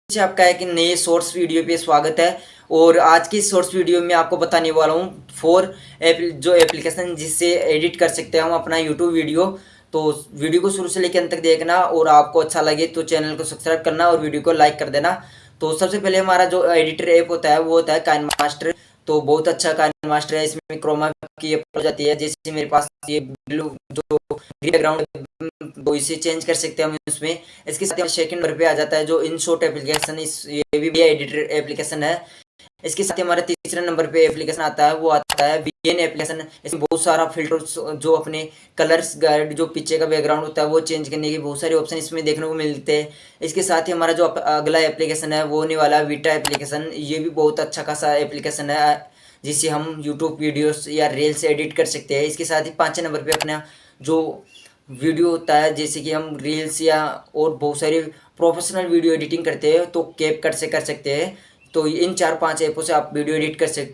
से आपका एक नए शॉर्ट्स वीडियो पे स्वागत है। और आज की शॉर्ट्स वीडियो में आपको बताने वाला हूँ जो एप्लीकेशन जिससे एडिट कर सकते हैं हम अपना यूट्यूब वीडियो। तो वीडियो को शुरू से लेकर अंत तक देखना और आपको अच्छा लगे तो चैनल को सब्सक्राइब करना और वीडियो को लाइक कर देना। तो सबसे पहले हमारा जो एडिटर ऐप होता है वो होता है काइन मास्टर। तो बहुत अच्छा काइन मास्टर है, इसमें क्रोमा की ऐप हो जाती है। जैसे मेरे पास ये ब्लू जो बैकग्राउंड तो इसे चेंज कर सकते हैं हम इसमें। इसके साथ ही सेकंड नंबर पे आ जाता है जो इन शॉर्ट एप्लीकेशन, इस ये भी एडिटर एप्लीकेशन है। इसके साथ ही हमारा तीसरे नंबर पे एप्लीकेशन आता है वो आता है वीएन एप्लीकेशन। इसमें बहुत सारा फिल्टर्स जो अपने कलर्स गाइड जो पीछे का बैकग्राउंड होता है वो चेंज करने के बहुत सारे ऑप्शन इसमें देखने को मिलते हैं। इसके साथ ही हमारा जो अगला एप्लीकेशन है वो होने वाला है वीटा एप्लीकेशन। ये भी बहुत अच्छा खासा एप्लीकेशन है जिससे हम यूट्यूब वीडियोस या रील्स एडिट कर सकते हैं। इसके साथ ही पाँचवें नंबर पे अपना जो वीडियो होता है, जैसे कि हम रील्स या और बहुत सारी प्रोफेशनल वीडियो एडिटिंग करते हैं तो कैपकट से कर सकते हैं। तो इन 4-5 ऐपों से आप वीडियो एडिट कर सकते हो।